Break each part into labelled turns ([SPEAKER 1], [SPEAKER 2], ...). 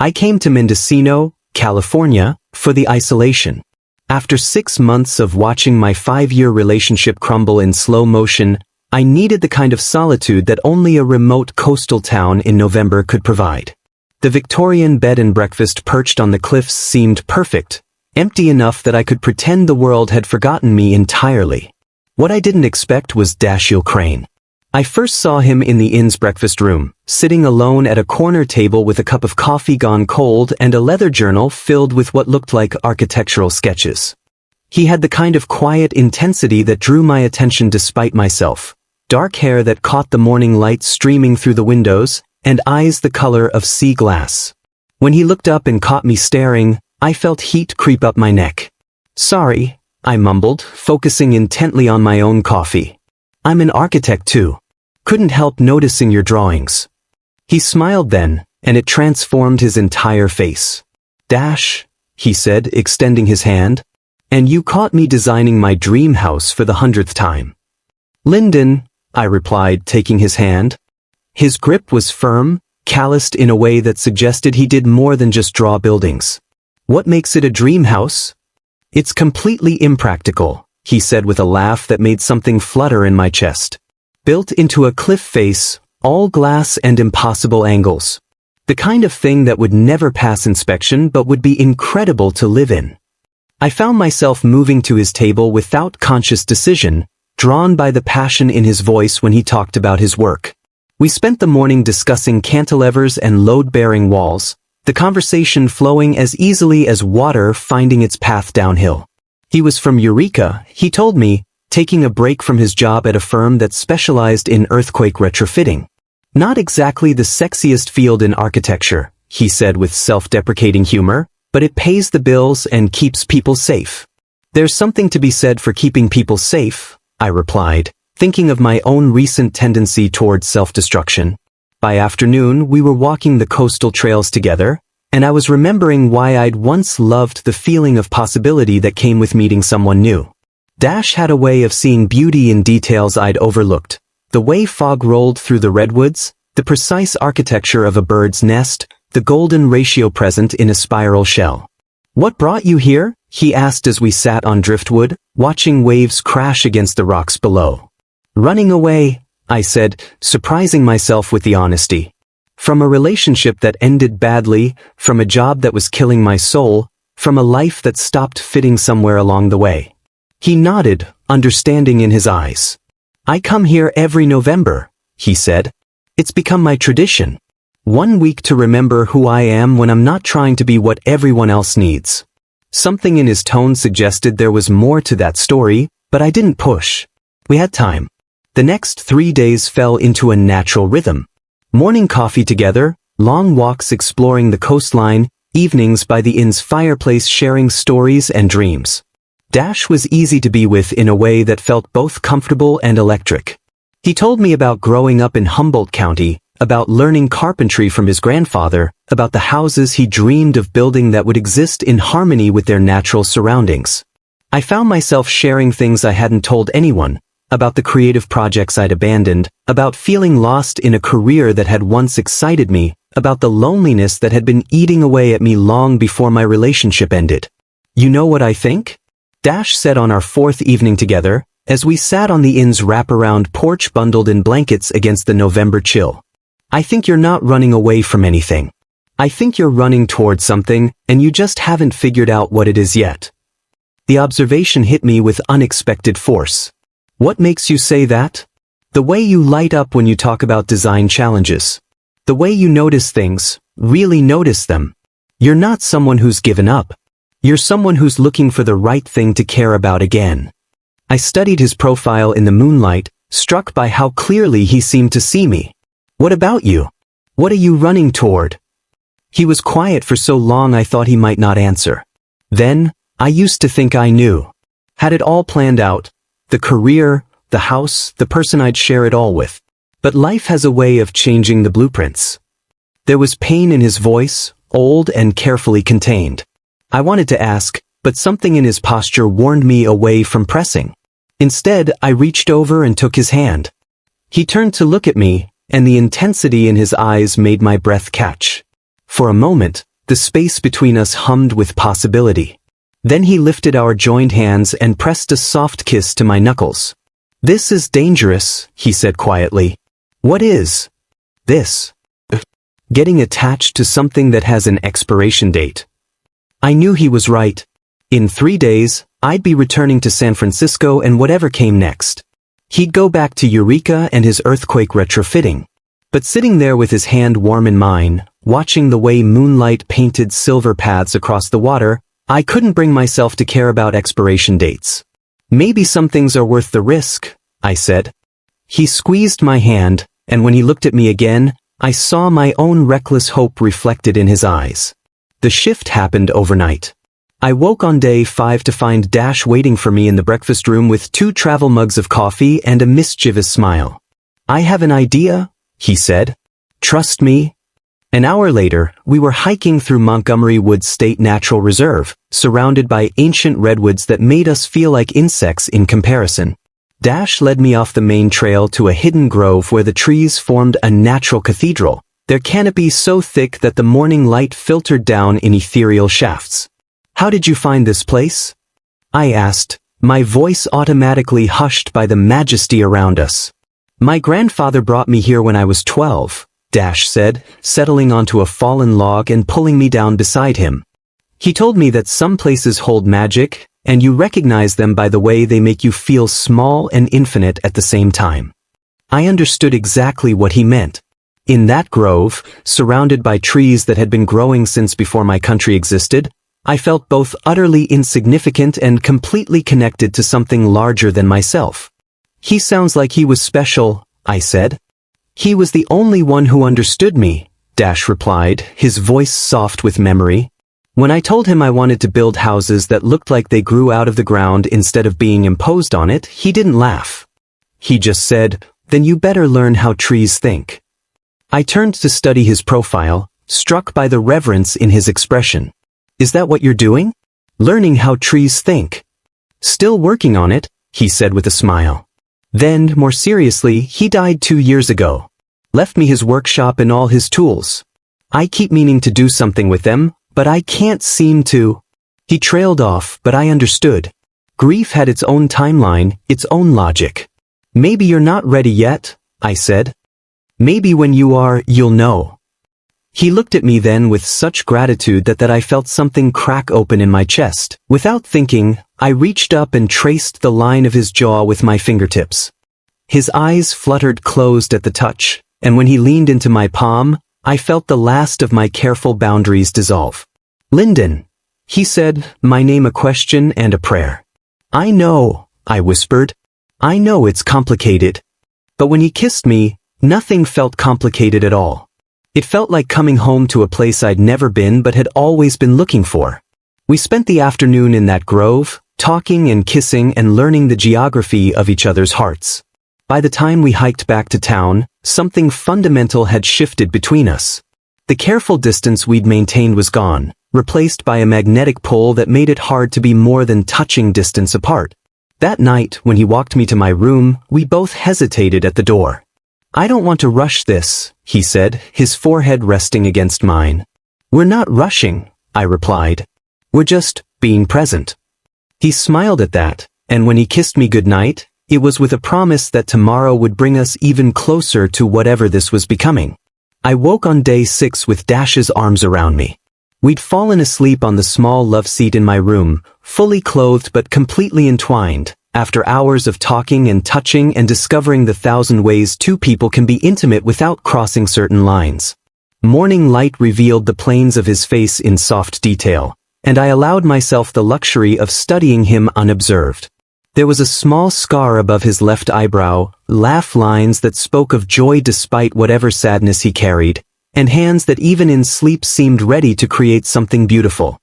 [SPEAKER 1] I came to Mendocino, California, for the isolation. After 6 months of watching my 5-year relationship crumble in slow motion, I needed the kind of solitude that only a remote coastal town in November could provide. The Victorian bed and breakfast perched on the cliffs seemed perfect, empty enough that I could pretend the world had forgotten me entirely. What I didn't expect was Dashiell Crane. I first saw him in the inn's breakfast room, sitting alone at a corner table with a cup of coffee gone cold and a leather journal filled with what looked like architectural sketches. He had the kind of quiet intensity that drew my attention despite myself, dark hair that caught the morning light streaming through the windows, and eyes the color of sea glass. When he looked up and caught me staring, I felt heat creep up my neck. "Sorry," I mumbled, focusing intently on my own coffee. "I'm an architect too. Couldn't help noticing your drawings." He smiled then, and it transformed his entire face. "Dash," he said, extending his hand. "And you caught me designing my dream house for the 100th time." "Lyndon," I replied, taking his hand. His grip was firm, calloused in a way that suggested he did more than just draw buildings. "What makes it a dream house?" "It's completely impractical," he said with a laugh that made something flutter in my chest. "Built into a cliff face, all glass and impossible angles. The kind of thing that would never pass inspection but would be incredible to live in." I found myself moving to his table without conscious decision, drawn by the passion in his voice when he talked about his work. We spent the morning discussing cantilevers and load-bearing walls, the conversation flowing as easily as water finding its path downhill. He was from Eureka, he told me, taking a break from his job at a firm that specialized in earthquake retrofitting. "Not exactly the sexiest field in architecture," he said with self-deprecating humor, "but it pays the bills and keeps people safe." "There's something to be said for keeping people safe," I replied, thinking of my own recent tendency towards self-destruction. By afternoon, we were walking the coastal trails together, and I was remembering why I'd once loved the feeling of possibility that came with meeting someone new. Dash had a way of seeing beauty in details I'd overlooked. The way fog rolled through the redwoods, the precise architecture of a bird's nest, the golden ratio present in a spiral shell. "What brought you here?" he asked as we sat on driftwood, watching waves crash against the rocks below. "Running away," I said, surprising myself with the honesty. "From a relationship that ended badly, from a job that was killing my soul, from a life that stopped fitting somewhere along the way." He nodded, understanding in his eyes. "I come here every November," he said. "It's become my tradition. 1 week to remember who I am when I'm not trying to be what everyone else needs." Something in his tone suggested there was more to that story, but I didn't push. We had time. The next 3 days fell into a natural rhythm. Morning coffee together, long walks exploring the coastline, evenings by the inn's fireplace sharing stories and dreams. Dash was easy to be with in a way that felt both comfortable and electric. He told me about growing up in Humboldt County, about learning carpentry from his grandfather, about the houses he dreamed of building that would exist in harmony with their natural surroundings. I found myself sharing things I hadn't told anyone, about the creative projects I'd abandoned, about feeling lost in a career that had once excited me, about the loneliness that had been eating away at me long before my relationship ended. "You know what I think?" Dash said on our 4th evening together, as we sat on the inn's wraparound porch bundled in blankets against the November chill. "I think you're not running away from anything. I think you're running toward something, and you just haven't figured out what it is yet." The observation hit me with unexpected force. "What makes you say that?" "The way you light up when you talk about design challenges. The way you notice things, really notice them. You're not someone who's given up. You're someone who's looking for the right thing to care about again." I studied his profile in the moonlight, struck by how clearly he seemed to see me. "What about you? What are you running toward?" He was quiet for so long I thought he might not answer. Then, I used to think I knew. Had it all planned out. The career, the house, the person I'd share it all with. But life has a way of changing the blueprints. There was pain in his voice, old and carefully contained. I wanted to ask, but something in his posture warned me away from pressing. Instead, I reached over and took his hand. He turned to look at me, and the intensity in his eyes made my breath catch. For a moment, The space between us hummed with possibility. Then he lifted our joined hands and pressed a soft kiss to my knuckles. "This is dangerous," he said quietly. "What is this?" "Getting attached to something that has an expiration date." I knew he was right. In 3 days, I'd be returning to San Francisco and whatever came next. He'd go back to Eureka and his earthquake retrofitting. But sitting there with his hand warm in mine, watching the way moonlight painted silver paths across the water, I couldn't bring myself to care about expiration dates. "Maybe some things are worth the risk," I said. He squeezed my hand, and when he looked at me again, I saw my own reckless hope reflected in his eyes. The shift happened overnight. I woke on day 5 to find Dash waiting for me in the breakfast room with 2 travel mugs of coffee and a mischievous smile. "I have an idea," he said. "Trust me." An hour later, we were hiking through Montgomery Woods State Natural Reserve, surrounded by ancient redwoods that made us feel like insects in comparison. Dash led me off the main trail to a hidden grove where the trees formed a natural cathedral, their canopy so thick that the morning light filtered down in ethereal shafts. "How did you find this place?" I asked, my voice automatically hushed by the majesty around us. "My grandfather brought me here when I was 12, Dash said, settling onto a fallen log and pulling me down beside him. "He told me that some places hold magic, and you recognize them by the way they make you feel small and infinite at the same time." I understood exactly what he meant. In that grove, surrounded by trees that had been growing since before my country existed, I felt both utterly insignificant and completely connected to something larger than myself. "He sounds like he was special," I said. "He was the only one who understood me," Dash replied, his voice soft with memory. "When I told him I wanted to build houses that looked like they grew out of the ground instead of being imposed on it, he didn't laugh. He just said, 'Then you better learn how trees think.'" I turned to study his profile, struck by the reverence in his expression. "Is that what you're doing? Learning how trees think?" "Still working on it," he said with a smile. Then, more seriously, he died 2 years ago. Left me his workshop and all his tools. I keep meaning to do something with them, but I can't seem to. He trailed off, but I understood. Grief had its own timeline, its own logic. "Maybe you're not ready yet," I said. "Maybe when you are, you'll know." He looked at me then with such gratitude that I felt something crack open in my chest. Without thinking, I reached up and traced the line of his jaw with my fingertips. His eyes fluttered closed at the touch, and when he leaned into my palm, I felt the last of my careful boundaries dissolve. "Lyndon," he said, my name a question and a prayer. "I know," I whispered. "I know it's complicated." But when he kissed me, nothing felt complicated at all. It felt like coming home to a place I'd never been but had always been looking for. We spent the afternoon in that grove, talking and kissing and learning the geography of each other's hearts. By the time we hiked back to town, something fundamental had shifted between us. The careful distance we'd maintained was gone, replaced by a magnetic pull that made it hard to be more than touching distance apart. That night, when he walked me to my room, we both hesitated at the door. "I don't want to rush this," he said, his forehead resting against mine. "We're not rushing," I replied. "We're just being present." He smiled at that, and when he kissed me goodnight, it was with a promise that tomorrow would bring us even closer to whatever this was becoming. I woke on day 6 with Dash's arms around me. We'd fallen asleep on the small love seat in my room, fully clothed but completely entwined, after hours of talking and touching and discovering the 1,000 ways 2 people can be intimate without crossing certain lines. Morning light revealed the planes of his face in soft detail, and I allowed myself the luxury of studying him unobserved. There was a small scar above his left eyebrow, laugh lines that spoke of joy despite whatever sadness he carried, and hands that even in sleep seemed ready to create something beautiful.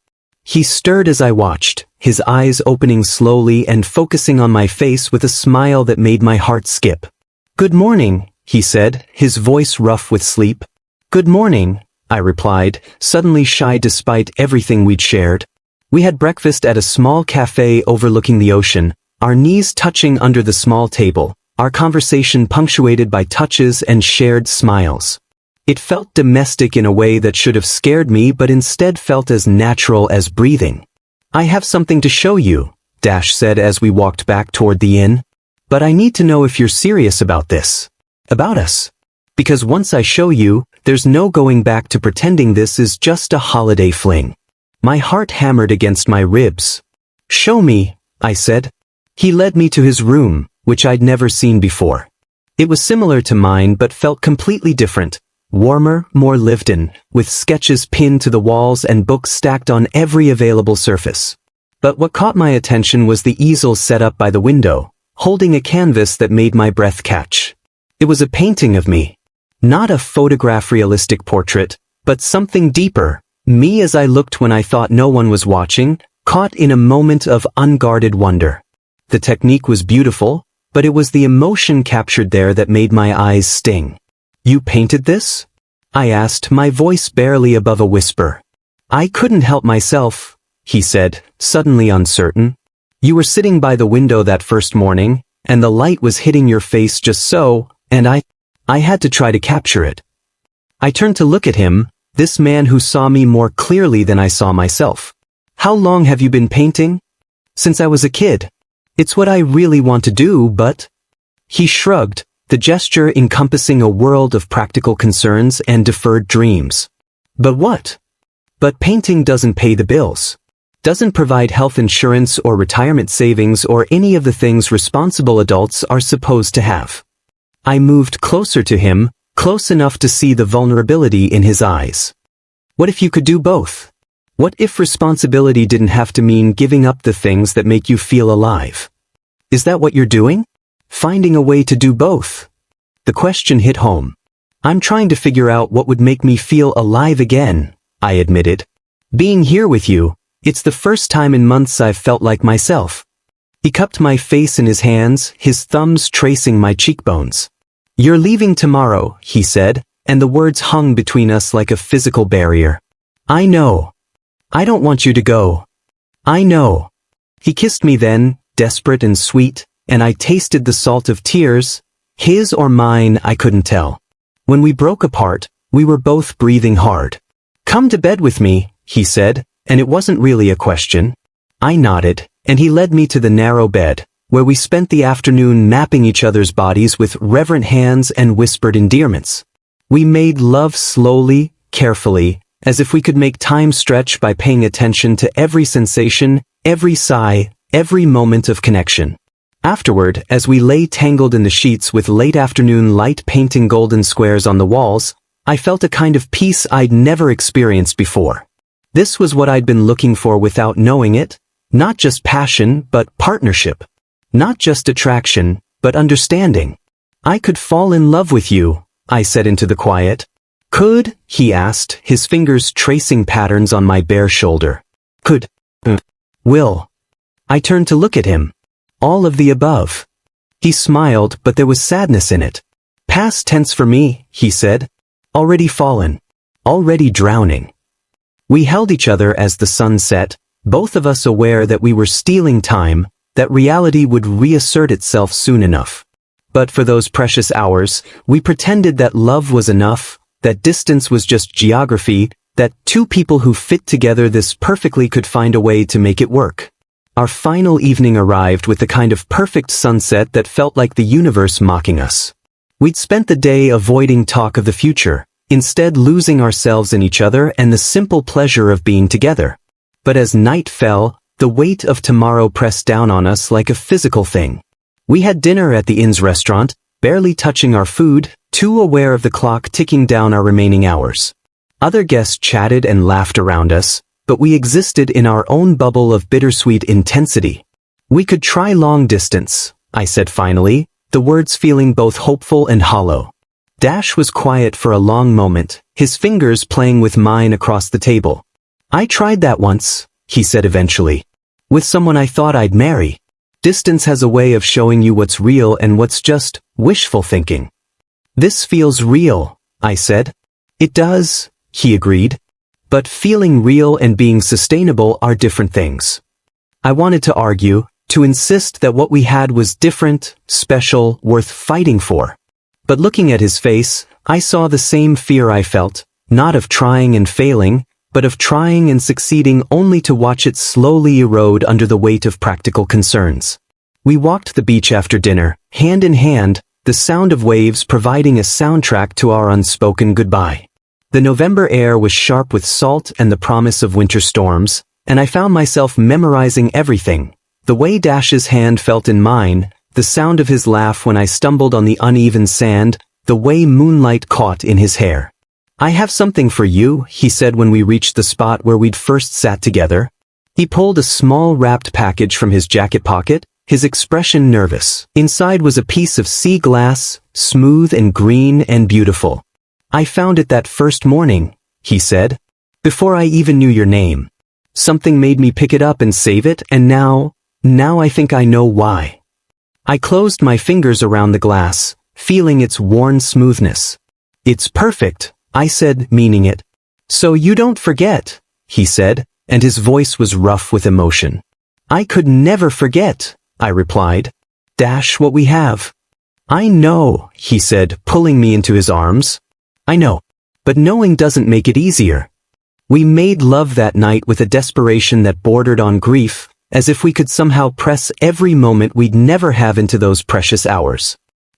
[SPEAKER 1] He stirred as I watched, his eyes opening slowly and focusing on my face with a smile that made my heart skip. "Good morning," he said, his voice rough with sleep. "Good morning," I replied, suddenly shy despite everything we'd shared. We had breakfast at a small cafe overlooking the ocean, our knees touching under the small table, our conversation punctuated by touches and shared smiles. It felt domestic in a way that should have scared me but instead felt as natural as breathing. "I have something to show you," Dash said as we walked back toward the inn. "But I need to know if you're serious about this. About us. Because once I show you, there's no going back to pretending this is just a holiday fling." My heart hammered against my ribs. "Show me," I said. He led me to his room, which I'd never seen before. It was similar to mine but felt completely different. Warmer, more lived in, with sketches pinned to the walls and books stacked on every available surface. But what caught my attention was the easel set up by the window, holding a canvas that made my breath catch. It was a painting of me. Not a photograph-realistic portrait, but something deeper. Me as I looked when I thought no one was watching, caught in a moment of unguarded wonder. The technique was beautiful, but it was the emotion captured there that made my eyes sting. "You painted this?" I asked, my voice barely above a whisper. "I couldn't help myself," he said, suddenly uncertain. "You were sitting by the window that first morning, and the light was hitting your face just so, and I had to try to capture it." I turned to look at him, this man who saw me more clearly than I saw myself. "How long have you been painting?" "Since I was a kid. It's what I really want to do, but..." He shrugged, the gesture encompassing a world of practical concerns and deferred dreams. "But what?" "But painting doesn't pay the bills. Doesn't provide health insurance or retirement savings or any of the things responsible adults are supposed to have." I moved closer to him, close enough to see the vulnerability in his eyes. "What if you could do both? What if responsibility didn't have to mean giving up the things that make you feel alive? Is that what you're doing? Finding a way to do both?" The question hit home. "I'm trying to figure out what would make me feel alive again," I admitted. "Being here with you, it's the first time in months I've felt like myself." He cupped my face in his hands, his thumbs tracing my cheekbones. "You're leaving tomorrow," he said, and the words hung between us like a physical barrier. "I know. I don't want you to go. I know." He kissed me then, desperate and sweet, and I tasted the salt of tears, his or mine I couldn't tell. When we broke apart, we were both breathing hard. "Come to bed with me," he said, and it wasn't really a question. I nodded, and he led me to the narrow bed, where we spent the afternoon mapping each other's bodies with reverent hands and whispered endearments. We made love slowly, carefully, as if we could make time stretch by paying attention to every sensation, every sigh, every moment of connection. Afterward, as we lay tangled in the sheets with late afternoon light painting golden squares on the walls, I felt a kind of peace I'd never experienced before. This was what I'd been looking for without knowing it, not just passion, but partnership. Not just attraction, but understanding. "I could fall in love with you," I said into the quiet. "Could?" he asked, his fingers tracing patterns on my bare shoulder. "Could. Will." I turned to look at him. "All of the above." He smiled, but there was sadness in it. "Past tense for me," he said. "Already fallen. Already drowning." We held each other as the sun set, both of us aware that we were stealing time, that reality would reassert itself soon enough. But for those precious hours, we pretended that love was enough, that distance was just geography, that two people who fit together this perfectly could find a way to make it work. Our final evening arrived with the kind of perfect sunset that felt like the universe mocking us. We'd spent the day avoiding talk of the future, instead losing ourselves in each other and the simple pleasure of being together. But as night fell, the weight of tomorrow pressed down on us like a physical thing. We had dinner at the inn's restaurant, barely touching our food, too aware of the clock ticking down our remaining hours. Other guests chatted and laughed around us, but we existed in our own bubble of bittersweet intensity. "We could try long distance," I said finally, the words feeling both hopeful and hollow. Dash was quiet for a long moment, his fingers playing with mine across the table. "I tried that once," he said eventually. "With someone I thought I'd marry. Distance has a way of showing you what's real and what's just wishful thinking." "This feels real," I said. "It does," he agreed. "But feeling real and being sustainable are different things." I wanted to argue, to insist that what we had was different, special, worth fighting for. But looking at his face, I saw the same fear I felt, not of trying and failing, but of trying and succeeding only to watch it slowly erode under the weight of practical concerns. We walked the beach after dinner, hand in hand, the sound of waves providing a soundtrack to our unspoken goodbye. The November air was sharp with salt and the promise of winter storms, and I found myself memorizing everything. The way Dash's hand felt in mine, the sound of his laugh when I stumbled on the uneven sand, the way moonlight caught in his hair. "I have something for you," he said when we reached the spot where we'd first sat together. He pulled a small wrapped package from his jacket pocket, his expression nervous. Inside was a piece of sea glass, smooth and green and beautiful. "I found it that first morning," he said, "before I even knew your name. Something made me pick it up and save it, and now I think I know why." I closed my fingers around the glass, feeling its worn smoothness. "It's perfect," I said, meaning it. "So you don't forget," he said, and his voice was rough with emotion. "I could never forget," I replied. "Dash, what we have." "I know," he said, pulling me into his arms. "I know. But knowing doesn't make it easier." We made love that night with a desperation that bordered on grief, as if we could somehow press every moment we'd never have into those precious hours.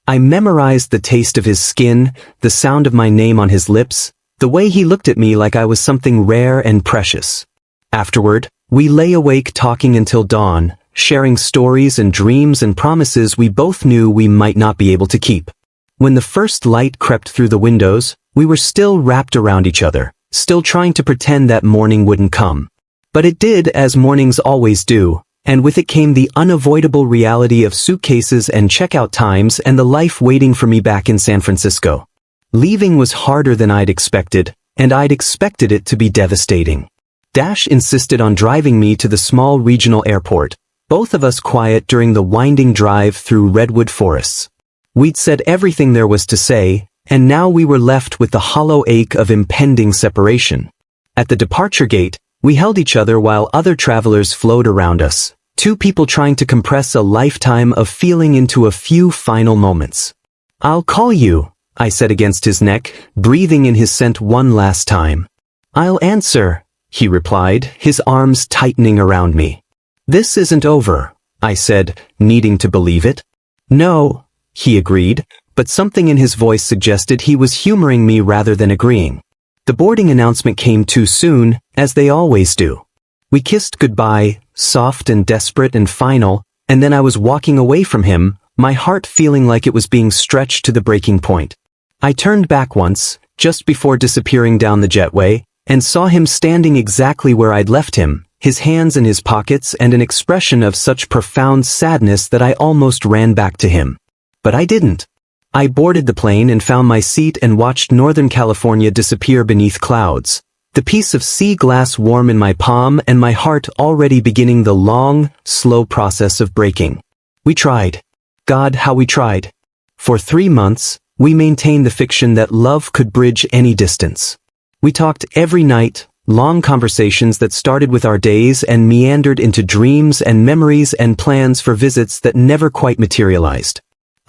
[SPEAKER 1] I memorized the taste of his skin, the sound of my name on his lips, the way he looked at me like I was something rare and precious. Afterward, we lay awake talking until dawn, sharing stories and dreams and promises we both knew we might not be able to keep. When the first light crept through the windows, we were still wrapped around each other, still trying to pretend that morning wouldn't come. But it did, as mornings always do, and with it came the unavoidable reality of suitcases and checkout times and the life waiting for me back in San Francisco. Leaving was harder than I'd expected, and I'd expected it to be devastating. Dash insisted on driving me to the small regional airport, both of us quiet during the winding drive through redwood forests. We'd said everything there was to say, and now we were left with the hollow ache of impending separation. At the departure gate, we held each other while other travelers flowed around us, two people trying to compress a lifetime of feeling into a few final moments. "I'll call you," I said against his neck, breathing in his scent one last time. "I'll answer," he replied, his arms tightening around me. "This isn't over," I said, needing to believe it. "No," he agreed, but something in his voice suggested he was humoring me rather than agreeing. The boarding announcement came too soon, as they always do. We kissed goodbye, soft and desperate and final, and then I was walking away from him, my heart feeling like it was being stretched to the breaking point. I turned back once, just before disappearing down the jetway, and saw him standing exactly where I'd left him, his hands in his pockets and an expression of such profound sadness that I almost ran back to him. But I didn't. I boarded the plane and found my seat and watched Northern California disappear beneath clouds, the piece of sea glass warm in my palm and my heart already beginning the long, slow process of breaking. We tried. God, how we tried. For 3 months, we maintained the fiction that love could bridge any distance. We talked every night, long conversations that started with our days and meandered into dreams and memories and plans for visits that never quite materialized.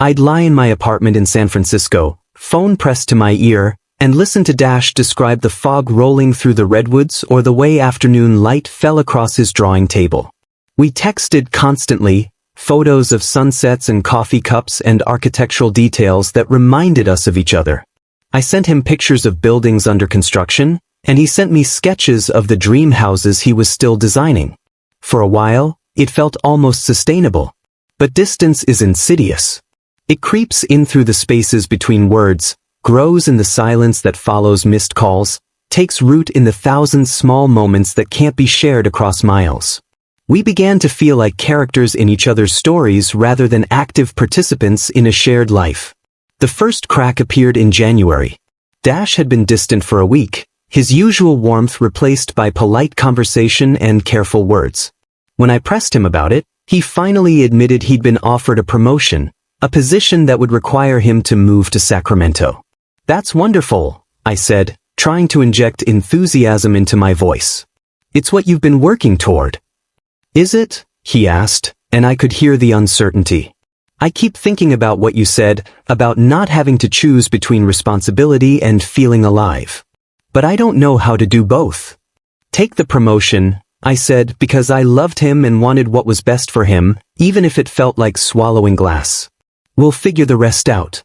[SPEAKER 1] I'd lie in my apartment in San Francisco, phone pressed to my ear, and listen to Dash describe the fog rolling through the redwoods or the way afternoon light fell across his drawing table. We texted constantly, photos of sunsets and coffee cups and architectural details that reminded us of each other. I sent him pictures of buildings under construction, and he sent me sketches of the dream houses he was still designing. For a while, it felt almost sustainable. But distance is insidious. It creeps in through the spaces between words, grows in the silence that follows missed calls, takes root in the thousand small moments that can't be shared across miles. We began to feel like characters in each other's stories rather than active participants in a shared life. The first crack appeared in January. Dash had been distant for a week, his usual warmth replaced by polite conversation and careful words. When I pressed him about it, he finally admitted he'd been offered a promotion, a position that would require him to move to Sacramento. "That's wonderful," I said, trying to inject enthusiasm into my voice. "It's what you've been working toward." "Is it?" he asked, and I could hear the uncertainty. I keep thinking about what you said, about not having to choose between responsibility and feeling alive. But I don't know how to do both. Take the promotion, I said, because I loved him and wanted what was best for him, even if it felt like swallowing glass. We'll figure the rest out.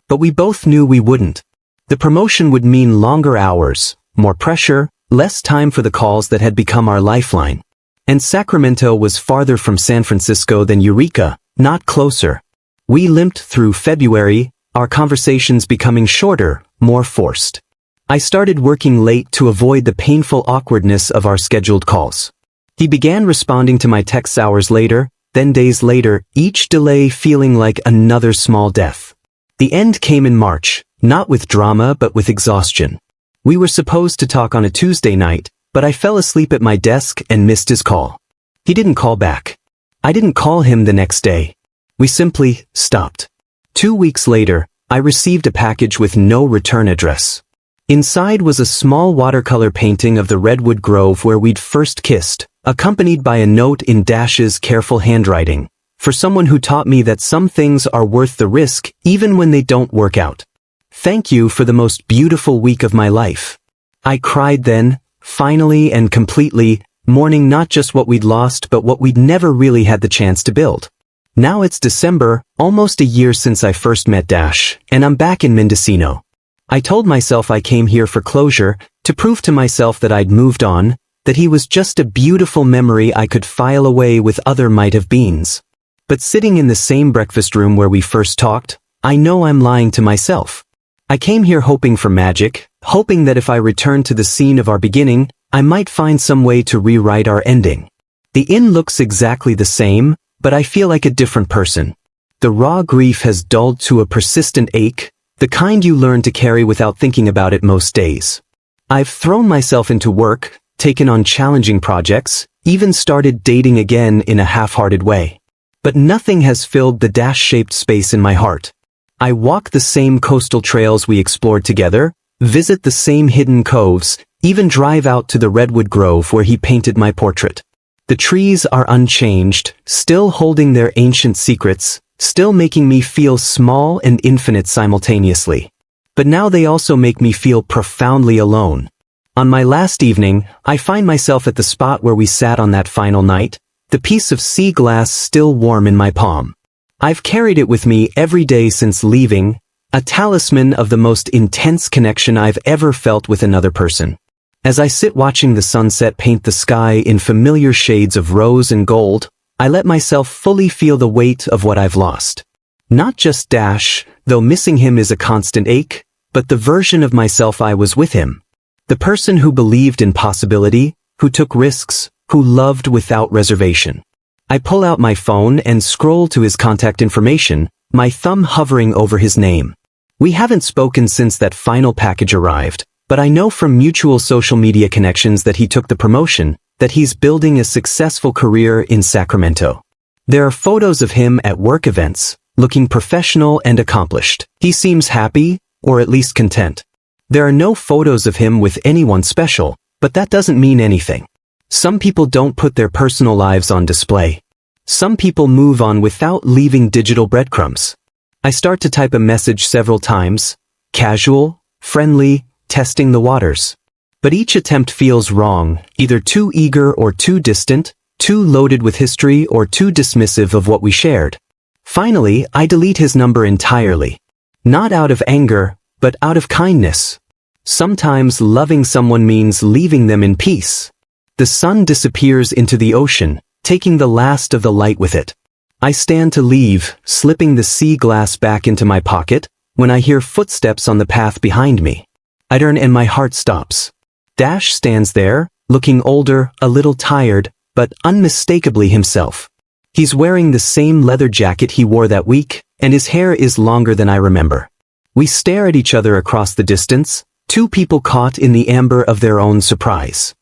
[SPEAKER 1] But we both knew we wouldn't. The promotion would mean longer hours, more pressure, less time for the calls that had become our lifeline. And Sacramento was farther from San Francisco than Eureka, not closer. We limped through February, our conversations becoming shorter, more forced. I started working late to avoid the painful awkwardness of our scheduled calls. He began responding to my texts hours later, then days later, each delay feeling like another small death. The end came in March, not with drama but with exhaustion. We were supposed to talk on a Tuesday night, but I fell asleep at my desk and missed his call. He didn't call back. I didn't call him the next day. We simply stopped. 2 weeks later, I received a package with no return address. Inside was a small watercolor painting of the redwood grove where we'd first kissed, accompanied by a note in Dash's careful handwriting, for someone who taught me that some things are worth the risk even when they don't work out. Thank you for the most beautiful week of my life. I cried then, finally and completely, mourning not just what we'd lost but what we'd never really had the chance to build. Now it's December, almost a year since I first met Dash, and I'm back in Mendocino. I told myself I came here for closure, to prove to myself that I'd moved on, that he was just a beautiful memory I could file away with other might-have-beens. But sitting in the same breakfast room where we first talked, I know I'm lying to myself. I came here hoping for magic, hoping that if I returned to the scene of our beginning, I might find some way to rewrite our ending. The inn looks exactly the same, but I feel like a different person. The raw grief has dulled to a persistent ache, the kind you learn to carry without thinking about it most days. I've thrown myself into work, taken on challenging projects, even started dating again in a half-hearted way. But nothing has filled the dash-shaped space in my heart. I walk the same coastal trails we explored together, visit the same hidden coves, even drive out to the redwood grove where he painted my portrait. The trees are unchanged, still holding their ancient secrets, still making me feel small and infinite simultaneously. But now they also make me feel profoundly alone. On my last evening, I find myself at the spot where we sat on that final night, the piece of sea glass still warm in my palm. I've carried it with me every day since leaving, a talisman of the most intense connection I've ever felt with another person. As I sit watching the sunset paint the sky in familiar shades of rose and gold, I let myself fully feel the weight of what I've lost. Not just Dash, though missing him is a constant ache, but the version of myself I was with him. The person who believed in possibility, who took risks, who loved without reservation. I pull out my phone and scroll to his contact information, my thumb hovering over his name. We haven't spoken since that final package arrived, but I know from mutual social media connections that he took the promotion, that he's building a successful career in Sacramento. There are photos of him at work events, looking professional and accomplished. He seems happy, or at least content. There are no photos of him with anyone special, but that doesn't mean anything. Some people don't put their personal lives on display. Some people move on without leaving digital breadcrumbs. I start to type a message several times, casual, friendly, testing the waters. But each attempt feels wrong, either too eager or too distant, too loaded with history or too dismissive of what we shared. Finally, I delete his number entirely. Not out of anger, but out of kindness. Sometimes loving someone means leaving them in peace. The sun disappears into the ocean, taking the last of the light with it. I stand to leave, slipping the sea glass back into my pocket, when I hear footsteps on the path behind me. I turn and my heart stops. Dash stands there, looking older, a little tired, but unmistakably himself. He's wearing the same leather jacket he wore that week, and his hair is longer than I remember. We stare at each other across the distance, two people caught in the amber of their own surprise.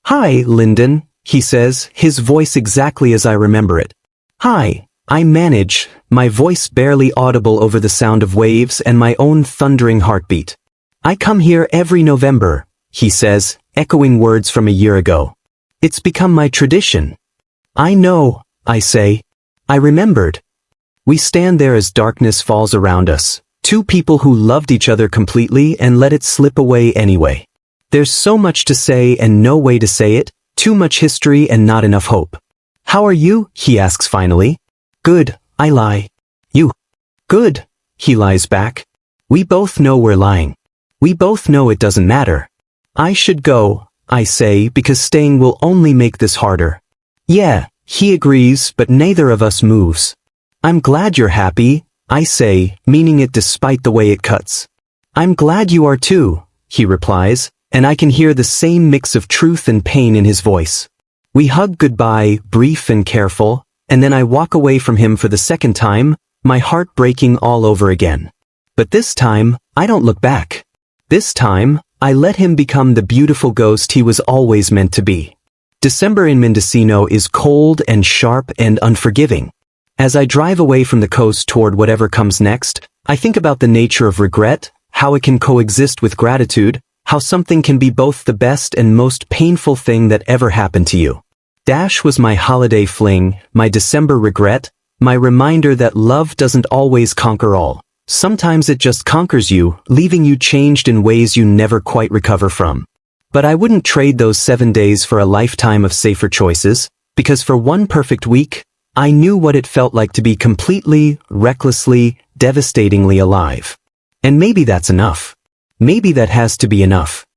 [SPEAKER 1] "Hi, Lyndon," he says, his voice exactly as I remember it. "Hi," I manage, my voice barely audible over the sound of waves and my own thundering heartbeat. "I come here every November," he says, echoing words from a year ago. "It's become my tradition." "I know," I say. "I remembered." We stand there as darkness falls around us, two people who loved each other completely and let it slip away anyway. There's so much to say and no way to say it, too much history and not enough hope. How are you? He asks finally. Good, I lie. You? Good, he lies back. We both know we're lying. We both know it doesn't matter. I should go, I say, because staying will only make this harder. Yeah, he agrees, but neither of us moves. I'm glad you're happy, I say, meaning it despite the way it cuts. I'm glad you are too, he replies, and I can hear the same mix of truth and pain in his voice. We hug goodbye, brief and careful, and then I walk away from him for the second time, my heart breaking all over again. But this time, I don't look back. This time, I let him become the beautiful ghost he was always meant to be. December in Mendocino is cold and sharp and unforgiving. As I drive away from the coast toward whatever comes next, I think about the nature of regret, how it can coexist with gratitude, how something can be both the best and most painful thing that ever happened to you. Dash was my holiday fling, my December regret, my reminder that love doesn't always conquer all. Sometimes it just conquers you, leaving you changed in ways you never quite recover from. But I wouldn't trade those 7 days for a lifetime of safer choices, because for one perfect week, I knew what it felt like to be completely, recklessly, devastatingly alive. And maybe that's enough. Maybe that has to be enough.